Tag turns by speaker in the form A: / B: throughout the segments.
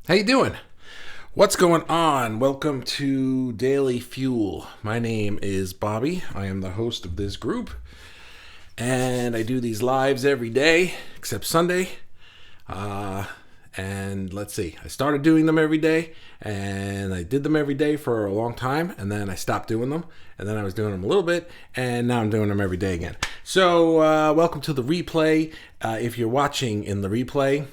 A: How you doing? What's going on? Welcome to Daily Fuel. My name is Bobby. I am the host of this group, and I do these lives every day except Sunday. And let's see, I started doing them every day, and I did them every day for a long time, and then I stopped doing them, and then I was doing them a little bit, and now I'm doing them every day again. So, welcome to the replay. If you're watching in the replay,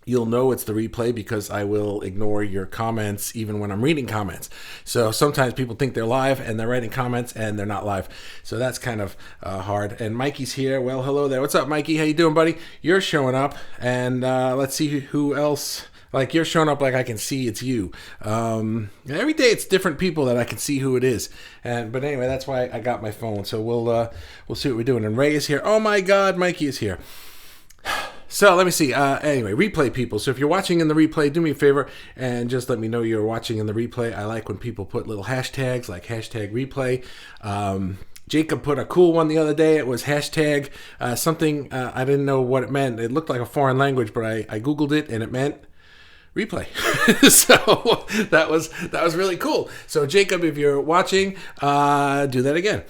A: you'll know it's the replay because I will ignore your comments even when I'm reading comments. So sometimes people think they're live and they're writing comments and they're not live. So that's kind of hard. And Mikey's here. Well, hello there. What's up, Mikey? How you doing, buddy? You're showing up. And let's see who else. Like, you're showing up like I can see it's you. Every day it's different people that I can see who it is. But anyway, that's why I got my phone. So we'll see what we're doing. And Ray is here. Oh my God, Mikey is here. So let me see. Anyway, replay people. So if you're watching in the replay, do me a favor and just let me know you're watching in the replay. I like when people put little hashtags like hashtag replay. Jacob put a cool one the other day. It was hashtag something. I didn't know what it meant. It looked like a foreign language, but I Googled it and it meant replay. So that was really cool. So Jacob, if you're watching, do that again.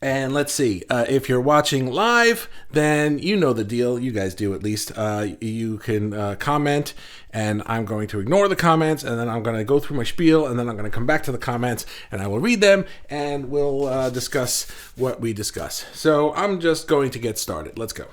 A: And let's see, if you're watching live, then you know the deal. You guys do, at least. You can comment, and I'm going to ignore the comments, and then I'm going to go through my spiel, and then I'm going to come back to the comments, and I will read them, and we'll discuss what we discuss. So I'm just going to get started. Let's go.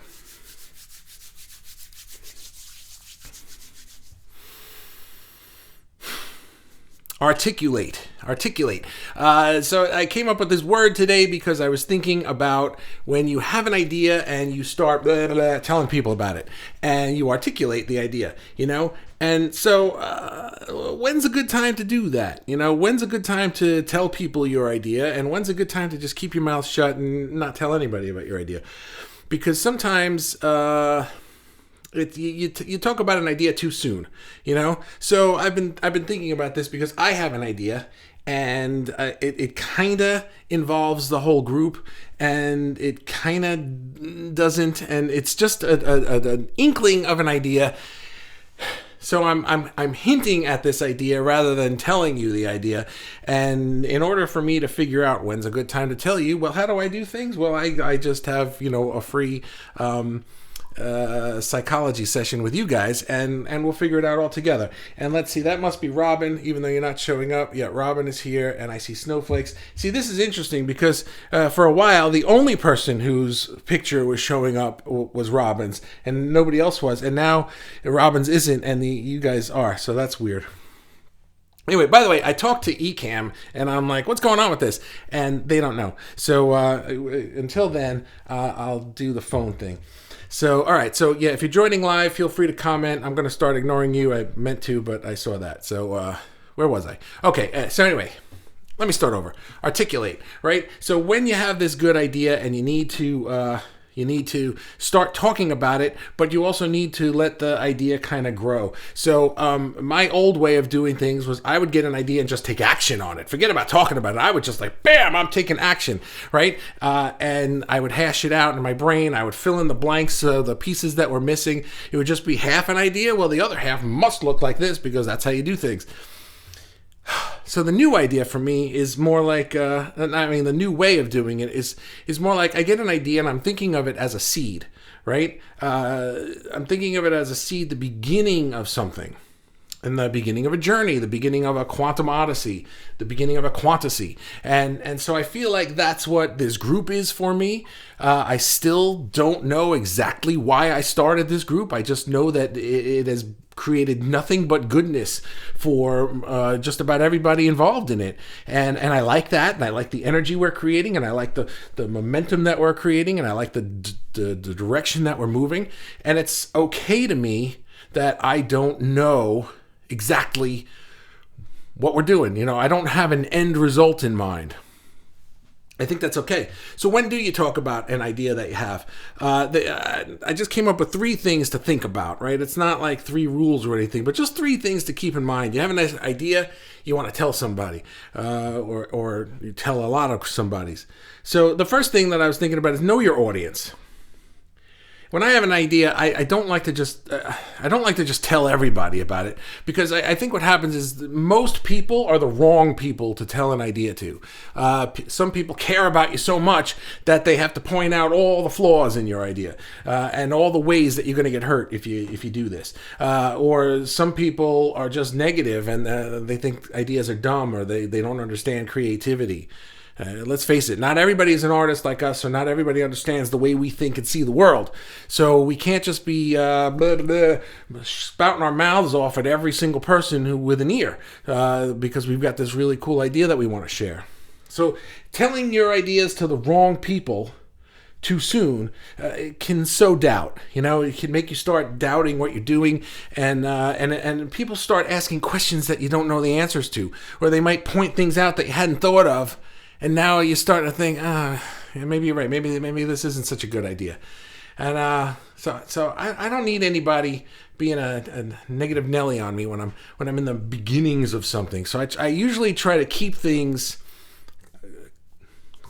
A: Articulate. So I came up with this word today because I was thinking about when you have an idea and you start blah, blah, blah, telling people about it, and you articulate the idea, And so when's a good time to do that? When's a good time to tell people your idea, and when's a good time to just keep your mouth shut and not tell anybody about your idea? Because sometimes you talk about an idea too soon, So I've been thinking about this because I have an idea, and it kind of involves the whole group, and it kind of doesn't, and it's just an inkling of an idea. So I'm hinting at this idea rather than telling you the idea. And in order for me to figure out when's a good time to tell you, well, how do I do things? Well, I just have a free psychology session with you guys, and we'll figure it out all together. And let's see, that must be Robin, even though you're not showing up. Yeah, Robin is here, and I see snowflakes. See, this is interesting because for a while the only person whose picture was showing up was Robin's, and nobody else was, and now Robin's isn't, and you guys are. So that's weird. Anyway, by the way, I talked to Ecamm, and I'm like, what's going on with this? And they don't know. So until then, I'll do the phone thing. So, all right. So, yeah, if you're joining live, feel free to comment. I'm going to start ignoring you. I meant to, but I saw that. So, where was I? Okay. So, anyway, let me start over. Articulate, right? So, when you have this good idea and you need to start talking about it, but you also need to let the idea kind of grow. So my old way of doing things was I would get an idea and just take action on it. Forget about talking about it. I would just bam, I'm taking action, right? And I would hash it out in my brain. I would fill in the blanks, the pieces that were missing. It would just be half an idea. Well, the other half must look like this because that's how you do things. So the new idea for me is more like, the new way of doing it is more like I get an idea and I'm thinking of it as a seed, right? I'm thinking of it as a seed, the beginning of something. In the beginning of a journey, the beginning of a quantum odyssey, the beginning of a quantasy. And so I feel like that's what this group is for me. I still don't know exactly why I started this group. I just know that it has created nothing but goodness for just about everybody involved in it. And I like that, and I like the energy we're creating, and I like the momentum that we're creating, and I like the direction that we're moving. And it's okay to me that I don't know exactly what we're doing. I don't have an end result in mind. I think that's okay. So when do you talk about an idea that you have? I just came up with 3 things to think about, right? It's not like 3 rules or anything, but just 3 things to keep in mind. You have a nice idea, you want to tell somebody, or you tell a lot of somebody's. So the first thing that I was thinking about is know your audience. when I have an idea, I don't like to just tell everybody about it, because I think what happens is that most people are the wrong people to tell an idea to. Some people care about you so much that they have to point out all the flaws in your idea and all the ways that you're going to get hurt if you do this. Or some people are just negative and they think ideas are dumb, or they don't understand creativity. Let's face it, not everybody is an artist like us, or not everybody understands the way we think and see the world. So we can't just be spouting our mouths off at every single person with an ear, because we've got this really cool idea that we want to share. So telling your ideas to the wrong people too soon it can sow doubt. It can make you start doubting what you're doing, and people start asking questions that you don't know the answers to, or they might point things out that you hadn't thought of. And now you're starting to think, maybe you're right. Maybe this isn't such a good idea. And so I don't need anybody being a negative Nelly on me when I'm in the beginnings of something. So I usually try to keep things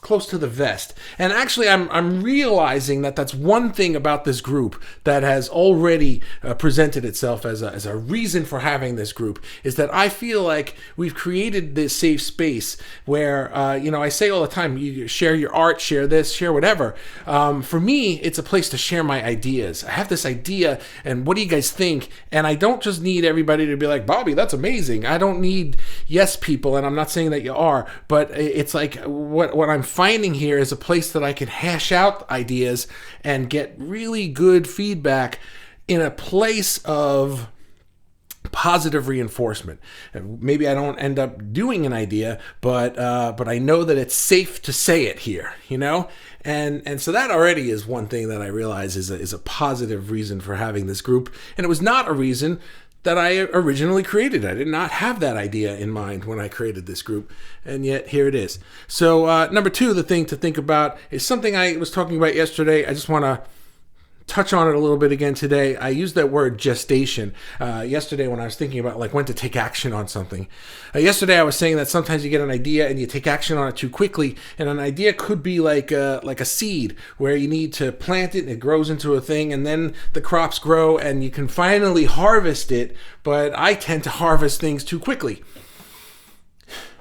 A: close to the vest. And actually, I'm realizing that that's one thing about this group that has already presented itself as a reason for having this group, is that I feel like we've created this safe space where, I say all the time, you share your art, share this, share whatever. For me, it's a place to share my ideas. I have this idea, and what do you guys think? And I don't just need everybody to be like, Bobby, that's amazing. I don't need yes people, and I'm not saying that you are, but it's like what I'm finding here is a place that I can hash out ideas and get really good feedback in a place of positive reinforcement. Maybe I don't end up doing an idea, but I know that it's safe to say it here, and so that already is one thing that I realize is a positive reason for having this group. And it was not a reason that I originally created. I did not have that idea in mind when I created this group, and yet here it is. So number 2, the thing to think about is something I was talking about yesterday. I just want to touch on it a little bit again today. I used that word gestation yesterday when I was thinking about when to take action on something. Yesterday I was saying that sometimes you get an idea and you take action on it too quickly, and an idea could be like a seed where you need to plant it and it grows into a thing, and then the crops grow and you can finally harvest it, but I tend to harvest things too quickly.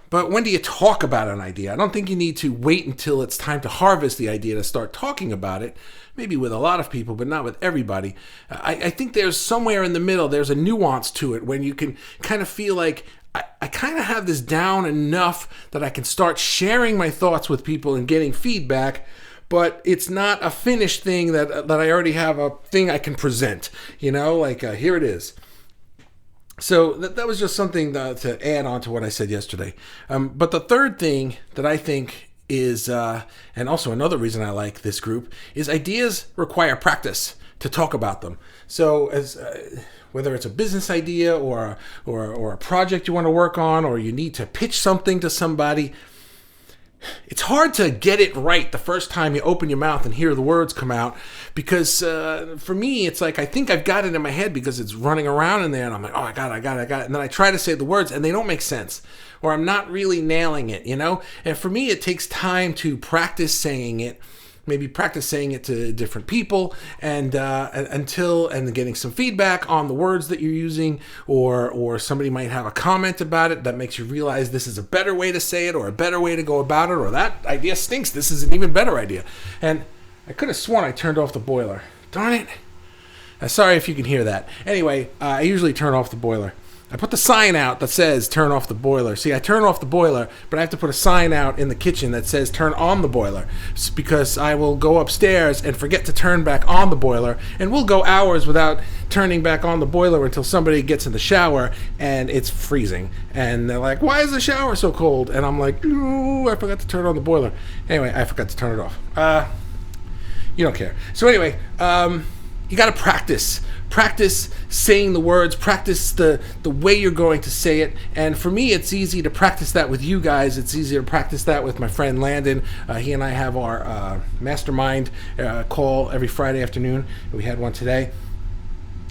A: But when do you talk about an idea? I don't think you need to wait until it's time to harvest the idea to start talking about it. Maybe with a lot of people, but not with everybody. I think there's somewhere in the middle, there's a nuance to it when you can kind of feel like I kind of have this down enough that I can start sharing my thoughts with people and getting feedback, but it's not a finished thing that I already have a thing I can present. Here it is. So that was just something to add on to what I said yesterday. But the third thing that I think is, and also another reason I like this group, is ideas require practice to talk about them. So whether it's a business idea or a project you want to work on, or you need to pitch something to somebody, it's hard to get it right the first time you open your mouth and hear the words come out, because for me, it's like I think I've got it in my head because it's running around in there, and I'm like, oh, I got it. And then I try to say the words, and they don't make sense, or I'm not really nailing it, And for me, it takes time to practice saying it, maybe practice saying it to different people, and getting some feedback on the words that you're using, or somebody might have a comment about it that makes you realize this is a better way to say it, or a better way to go about it, or that idea stinks, this is an even better idea. And I could have sworn I turned off the boiler. Darn it. Sorry if you can hear that. Anyway, I usually turn off the boiler. I put the sign out that says turn off the boiler. See, I turn off the boiler, but I have to put a sign out in the kitchen that says turn on the boiler, because I will go upstairs and forget to turn back on the boiler, and we'll go hours without turning back on the boiler until somebody gets in the shower and it's freezing. And they're like, why is the shower so cold? And I'm like, ooh, I forgot to turn on the boiler. Anyway, I forgot to turn it off. You don't care. So anyway, you got to practice saying the words, practice the way you're going to say it. And for me, it's easy to practice that with you guys. It's easy to practice that with my friend Landon. He and I have our mastermind call every Friday afternoon. We had one today.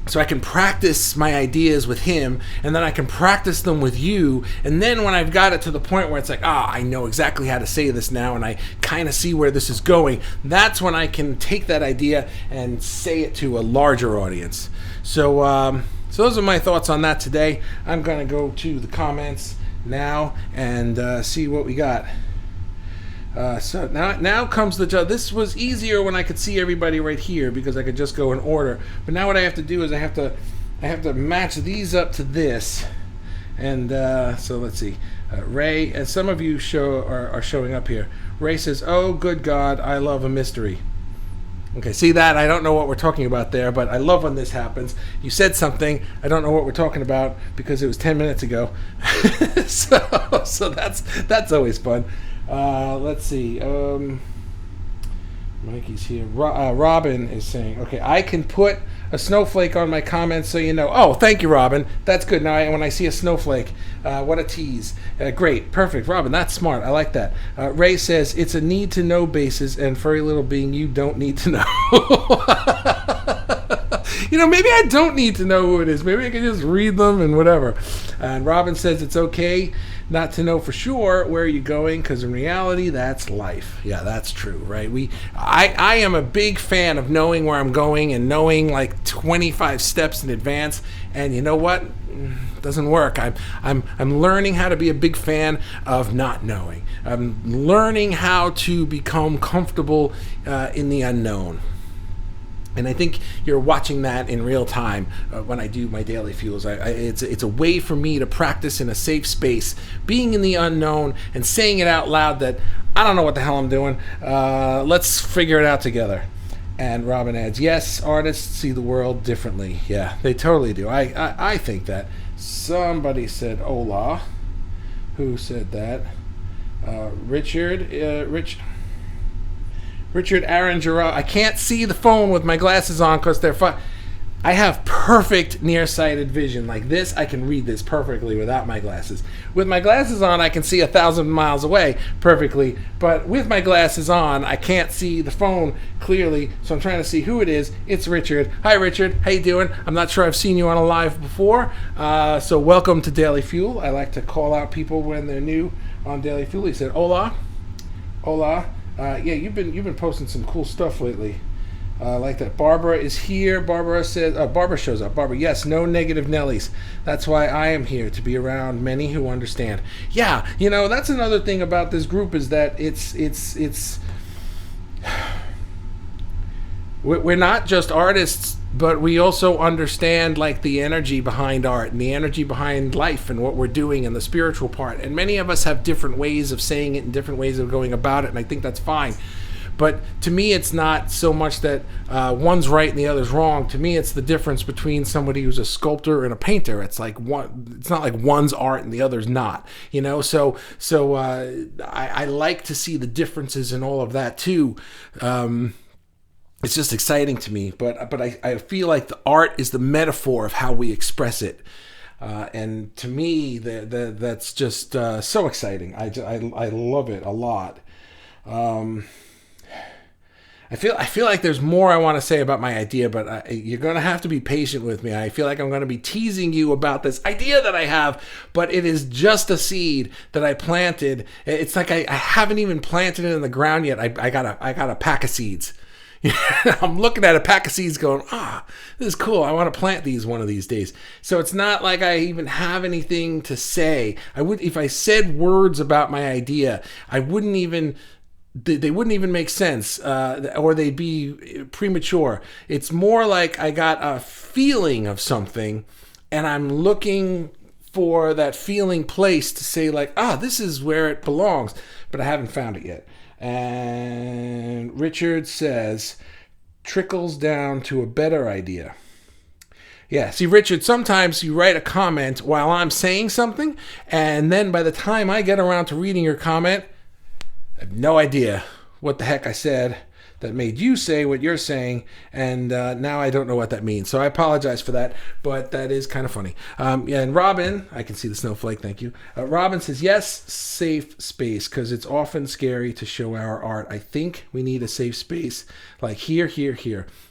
A: so I can practice my ideas with him, and then I can practice them with you. And then when I've got it to the point where it's like, I know exactly how to say this now, and I kind of see where this is going, that's when I can take that idea and say it to a larger audience. So those are my thoughts on that today. I'm going to go to the comments now and see what we got. So now comes the job. This was easier when I could see everybody right here because I could just go in order. But now what I have to do is I have to match these up to this. And so let's see. Ray, and some of you are showing up here. Ray says, "Oh, good God, I love a mystery." Okay, see that? I don't know what we're talking about there, but I love when this happens. You said something. I don't know what we're talking about because it was 10 minutes ago. so that's always fun. Let's see. Mikey's here. Robin is saying, okay, I can put a snowflake on my comments so you know. Oh, thank you, Robin. That's good. Now, when I see a snowflake, what a tease. Great. Perfect. Robin, that's smart. I like that. Ray says, it's a need-to-know basis, and furry little being, you don't need to know. Maybe I don't need to know who it is. Maybe I can just read them and whatever. And Robin says it's okay not to know for sure where you're going, because in reality, that's life. Yeah, that's true, right? I am a big fan of knowing where I'm going and knowing like 25 steps in advance. And you know what? It doesn't work. I'm learning how to be a big fan of not knowing. I'm learning how to become comfortable in the unknown. And I think you're watching that in real time when I do my daily fuels. It's a way for me to practice in a safe space, being in the unknown and saying it out loud that I don't know what the hell I'm doing. Let's figure it out together. And Robin adds, yes, artists see the world differently. Yeah, they totally do. I think that. Somebody said Ola. Who said that? Richard Aaron Gerard. I can't see the phone with my glasses on because they're I have perfect nearsighted vision. Like this, I can read this perfectly without my glasses. With my glasses on, I can see 1,000 miles away perfectly. But with my glasses on, I can't see the phone clearly. So I'm trying to see who it is. It's Richard. Hi, Richard. How you doing? I'm not sure I've seen you on a live before. So welcome to Daily Fuel. I like to call out people when they're new on Daily Fuel. He said, "Hola, hola." Yeah, you've been posting some cool stuff lately. Like that. Barbara is here. Barbara says, Barbara shows up. Barbara, yes, no negative Nellies. That's why I am here, to be around many who understand. Yeah, that's another thing about this group is that it's we're not just artists, but we also understand like the energy behind art and the energy behind life and what we're doing and the spiritual part. And many of us have different ways of saying it and different ways of going about it, and I think that's fine. But to me, it's not so much that one's right and the other's wrong. To me, it's the difference between somebody who's a sculptor and a painter. It's like it's not like one's art and the other's not. So I like to see the differences in all of that too. It's just exciting to me. But I feel like the art is the metaphor of how we express it. And to me, that's just so exciting. I love it a lot. I feel like there's more I want to say about my idea, but you're going to have to be patient with me. I feel like I'm going to be teasing you about this idea that I have, but it is just a seed that I planted. It's like I haven't even planted it in the ground yet. I got a pack of seeds. I'm looking at a pack of seeds going, this is cool. I want to plant these one of these days. So it's not like I even have anything to say. If I said words about my idea, they wouldn't even make sense, or they'd be premature. It's more like I got a feeling of something and I'm looking for that feeling place to say like, this is where it belongs, but I haven't found it yet. And Richard says, trickles down to a better idea. Yeah, see, Richard, sometimes you write a comment while I'm saying something, and then by the time I get around to reading your comment, I have no idea what the heck I said that made you say what you're saying, and now I don't know what that means. So I apologize for that, but that is kind of funny. And Robin, I can see the snowflake, thank you. Robin says, yes, safe space, because it's often scary to show our art. I think we need a safe space, like here.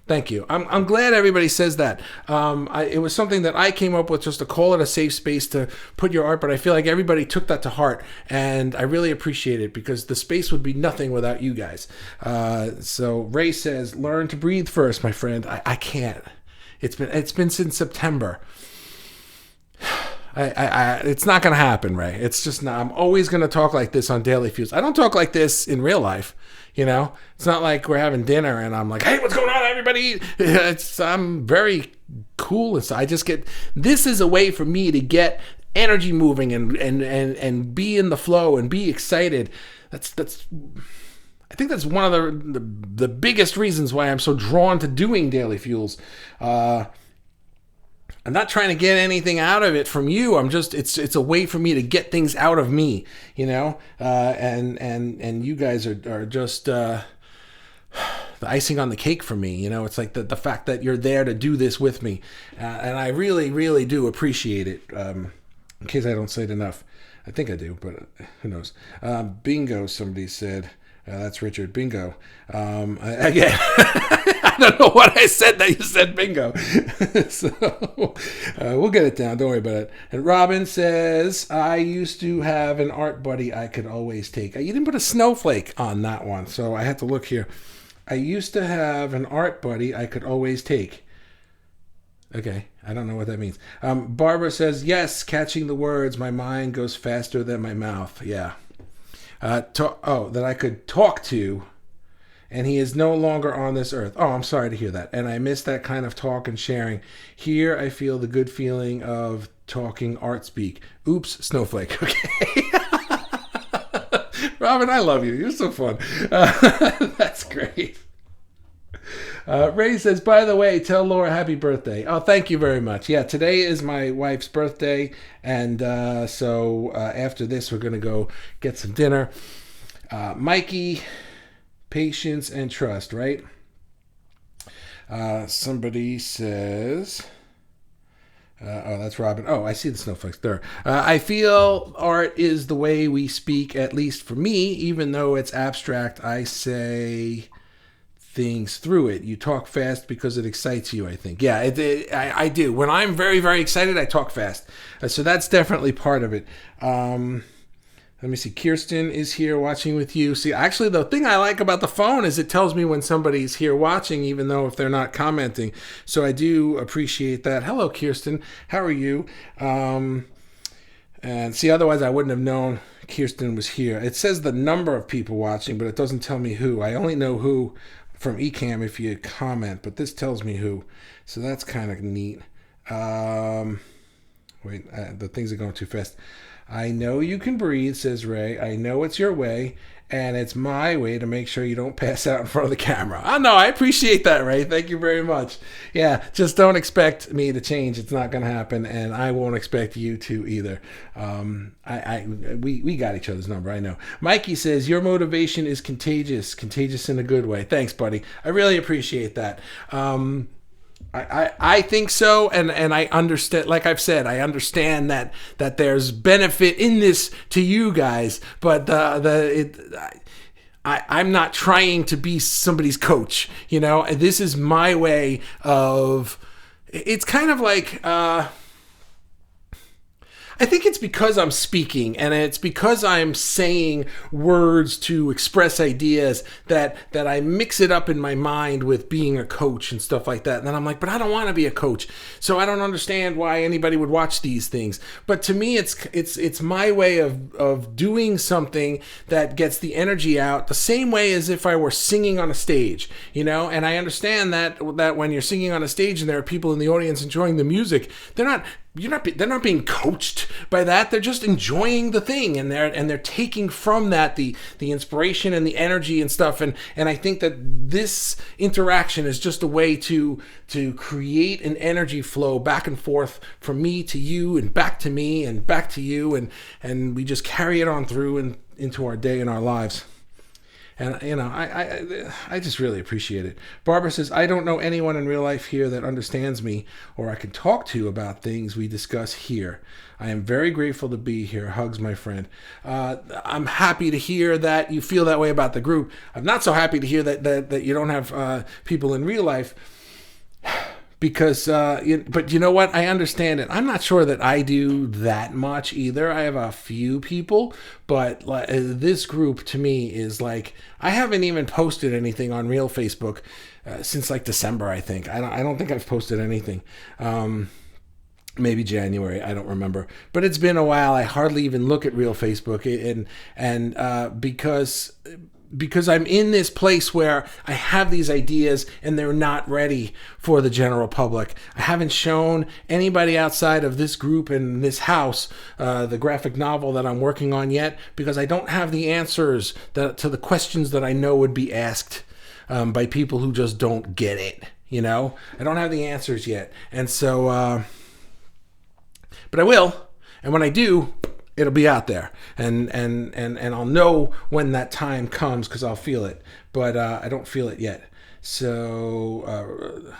A: Thank you. I'm glad everybody says that. It was something that I came up with just to call it a safe space to put your art, but I feel like everybody took that to heart, and I really appreciate it because the space would be nothing without you guys. So Ray says, learn to breathe first, my friend. I can't. It's been since September. It's not going to happen, Ray. It's just not. I'm always going to talk like this on Daily Fuse. I don't talk like this in real life. It's not like we're having dinner and I'm like, hey, what's going on, everybody? I'm very cool. And so this is a way for me to get energy moving and be in the flow and be excited. I think that's one of the biggest reasons why I'm so drawn to doing Daily Fuels. I'm not trying to get anything out of it from you. It's a way for me to get things out of me, and you guys are just the icing on the cake for me. It's like the fact that you're there to do this with me, and I really, really do appreciate it. In case I don't say it enough, I think I do, but who knows? Bingo, somebody said. That's Richard. Bingo. Again, I don't know what I said that you said bingo. So we'll get it down. Don't worry about it. And Robin says, I used to have an art buddy I could always take. You didn't put a snowflake on that one, so I had to look here. I used to have an art buddy I could always take. Okay, I don't know what that means. Barbara says, yes, catching the words. My mind goes faster than my mouth. Yeah. That I could talk to, and he is no longer on this earth. Oh, I'm sorry to hear that. And I miss that kind of talk and sharing. Here I feel the good feeling of talking art speak. Oops, snowflake. Okay. Robin, I love you. You're so fun. That's great. Ray says, by the way, tell Laura happy birthday. Oh, thank you very much. Yeah, today is my wife's birthday, and so after this, we're going to go get some dinner. Mikey, patience and trust, right? Somebody says... that's Robin. Oh, I see the snowflakes there. I feel art is the way we speak, at least for me, even though it's abstract. I say... things through it. You talk fast because it excites you, I think. Yeah, I do. When I'm very, very excited, I talk fast. So that's definitely part of it. Let me see. Kirsten is here watching with you. See, actually, the thing I like about the phone is it tells me when somebody's here watching, even though if they're not commenting. So I do appreciate that. Hello, Kirsten. How are you? And see, otherwise I wouldn't have known Kirsten was here. It says the number of people watching, but it doesn't tell me who. I only know who from Ecamm if you comment, but this tells me who. So that's kind of neat. The things are going too fast. I know you can breathe, says Ray. I know it's your way, and it's my way to make sure you don't pass out in front of the camera. Oh, no, I appreciate that, Ray. Thank you very much. Yeah, just don't expect me to change. It's not going to happen, and I won't expect you to either. We got each other's number, I know. Mikey says, your motivation is contagious in a good way. Thanks, buddy. I really appreciate that. I think so, and I understand. Like I've said, I understand that there's benefit in this to you guys, but I'm not trying to be somebody's coach. This is my way of. It's kind of like. I think it's because I'm speaking and it's because I'm saying words to express ideas that I mix it up in my mind with being a coach and stuff like that. And then I'm like, but I don't want to be a coach. So I don't understand why anybody would watch these things. But to me, it's my way of doing something that gets the energy out the same way as if I were singing on a stage, and I understand that when you're singing on a stage and there are people in the audience enjoying the music, they're not being coached by that. They're just enjoying the thing, and they're taking from that the inspiration and the energy and stuff. And I think that this interaction is just a way to create an energy flow back and forth from me to you and back to me and back to you, and we just carry it on through and into our day and our lives. And, I just really appreciate it. Barbara says, I don't know anyone in real life here that understands me or I can talk to about things we discuss here. I am very grateful to be here. Hugs, my friend. I'm happy to hear that you feel that way about the group. I'm not so happy to hear that you don't have people in real life. because but you know what, I understand it. I'm not sure that I do that much either. I have a few people, but this group to me is like, I haven't even posted anything on real Facebook since like December, I think. I don't think I've posted anything. Maybe January, I don't remember, but it's been a while. I hardly even look at real Facebook, and because I'm in this place where I have these ideas and they're not ready for the general public. I haven't shown anybody outside of this group and this house the graphic novel that I'm working on yet, because I don't have the answers to the questions that I know would be asked by people who just don't get it. I don't have the answers yet, and so. But I will, and when I do, it'll be out there, and I'll know when that time comes because I'll feel it. But I don't feel it yet. So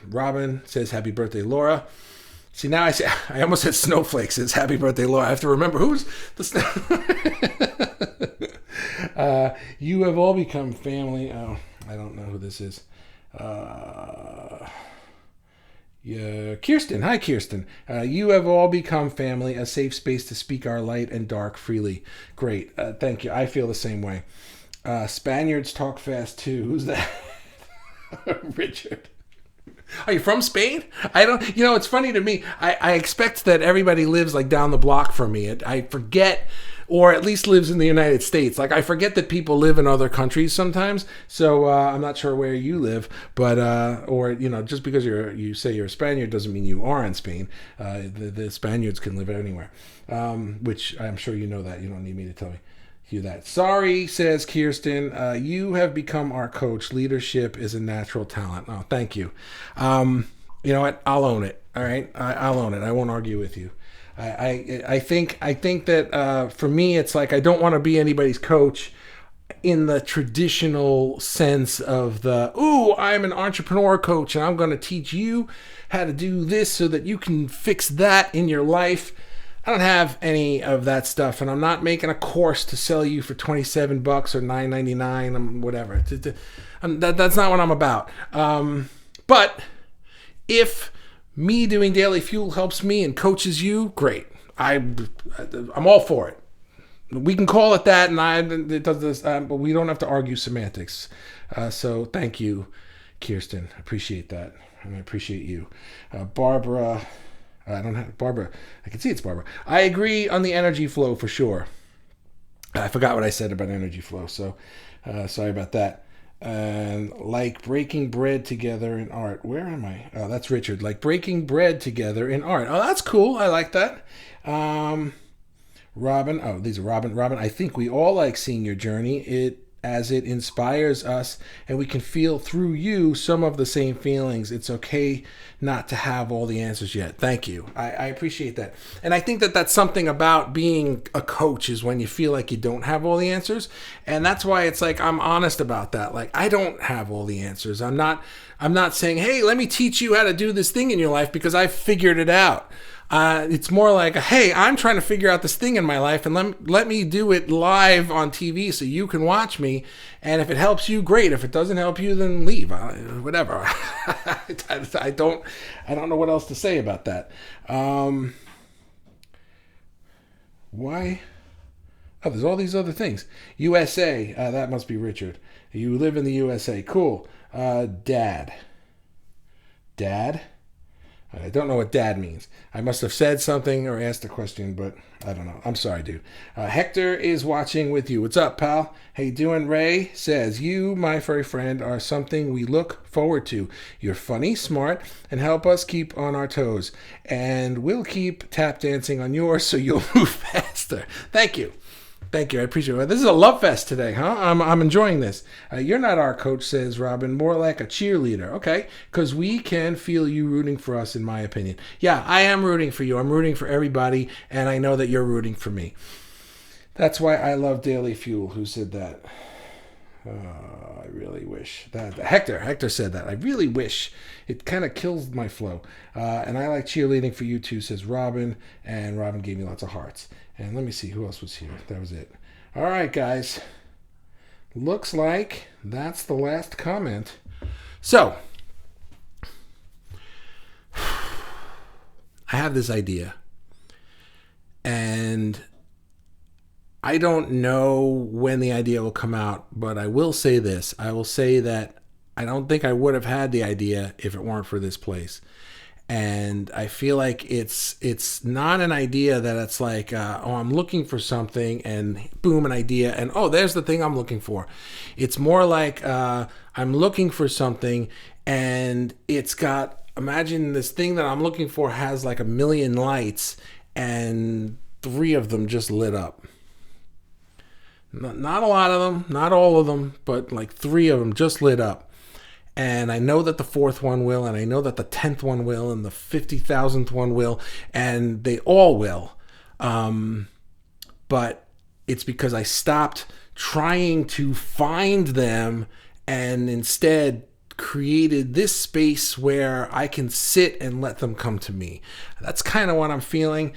A: Robin says, "Happy birthday, Laura." See, now I almost said Snowflake says, "Happy birthday, Laura." I have to remember who's the you have all become family. Oh, I don't know who this is. Yeah, Kirsten. Hi, Kirsten. You have all become family, a safe space to speak our light and dark freely. Great. Thank you. I feel the same way. Spaniards talk fast, too. Who's that? Richard. Are you from Spain? I don't. It's funny to me. I expect that everybody lives like down the block from me. I forget, or at least lives in the United States. Like, I forget that people live in other countries sometimes. So I'm not sure where you live, but or just because you say you're a Spaniard doesn't mean you are in Spain. The Spaniards can live anywhere, which I'm sure you know that. You don't need me to tell you that. Sorry, says Kirsten. You have become our coach. Leadership is a natural talent. Oh, thank you. You know what? I'll own it. All right, I'll own it. I won't argue with you. I think that for me, it's like I don't want to be anybody's coach in the traditional sense of I'm an entrepreneur coach and I'm going to teach you how to do this so that you can fix that in your life. I don't have any of that stuff, and I'm not making a course to sell you for $27 or $9.99, whatever. That's not what I'm about. But if me doing Daily Fuel helps me and coaches you, great. I'm all for it. We can call it that, and it does this, but we don't have to argue semantics. So thank you, Kirsten. I appreciate that, and I appreciate you, Barbara. I don't have Barbara. I can see it's Barbara. I agree on the energy flow for sure. I forgot what I said about energy flow, so sorry about that. And like breaking bread together in art. Where am I? Oh, that's Richard. Like breaking bread together in art. Oh, that's cool. I like that. Robin. Oh, these are Robin. Robin, I think we all like seeing your journey. As it inspires us, and we can feel through you some of the same feelings. It's okay not to have all the answers yet. Thank you. I appreciate that. And I think that that's something about being a coach, is when you feel like you don't have all the answers. And that's why it's like, I'm honest about that. Like, I don't have all the answers. I'm not saying, hey, let me teach you how to do this thing in your life because I figured it out. It's more like, hey, I'm trying to figure out this thing in my life, and let me do it live on TV so you can watch me. And if it helps you, great. If it doesn't help you, then leave. Whatever. I don't know what else to say about that. Why? Oh, there's all these other things. USA. That must be Richard. You live in the USA. Cool. Dad. I don't know what dad means. I must have said something or asked a question, but I don't know. I'm sorry, dude. Hector is watching with you. What's up, pal? How you doing? Ray says, you, my furry friend, are something we look forward to. You're funny, smart, and help us keep on our toes. And we'll keep tap dancing on yours so you'll move faster. Thank you. Thank you. I appreciate it. This is a love fest today, huh? I'm enjoying this. You're not our coach, says Robin. More like a cheerleader. Okay. Because we can feel you rooting for us, in my opinion. Yeah, I am rooting for you. I'm rooting for everybody. And I know that you're rooting for me. That's why I love Daily Fuel. Who said that? I really wish that Hector said that. I really wish. It kind of kills my flow. And I like cheerleading for you too, says Robin. And Robin gave me lots of hearts. And let me see who else was here. That was it. All right, guys. Looks like that's the last comment. So, I have this idea. And I don't know when the idea will come out, but I will say this. I will say that I don't think I would have had the idea if it weren't for this place. And I feel like it's not an idea that it's like, oh, I'm looking for something and boom, an idea, and oh, there's the thing I'm looking for. It's more like I'm looking for something and it's got, imagine this thing that I'm looking for has like 1,000,000 lights and 3 of them just lit up. Not a lot of them, not all of them, but like 3 of them just lit up. And I know that the 4th one will, and I know that the 10th one will, and the 50,000th one will, and they all will. But it's because I stopped trying to find them and instead created this space where I can sit and let them come to me. That's kind of what I'm feeling.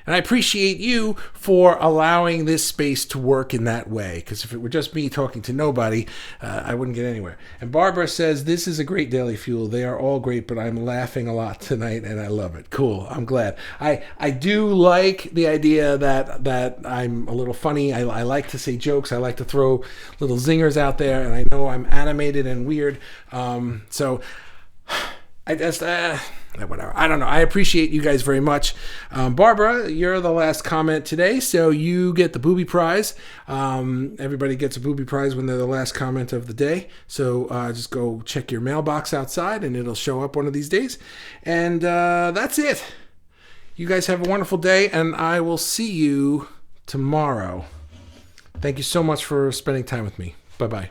A: And I appreciate you for allowing this space to work in that way. Because if it were just me talking to nobody, I wouldn't get anywhere. And Barbara says, this is a great daily fuel. They are all great, but I'm laughing a lot tonight and I love it. Cool. I'm glad. I do like the idea that I'm a little funny. I like to say jokes. I like to throw little zingers out there. And I know I'm animated and weird. So I just... whatever. I don't know. I appreciate you guys very much. Barbara, you're the last comment today, so you get the booby prize. Everybody gets a booby prize when they're the last comment of the day. So just go check your mailbox outside, and it'll show up one of these days. And that's it. You guys have a wonderful day, and I will see you tomorrow. Thank you so much for spending time with me. Bye-bye.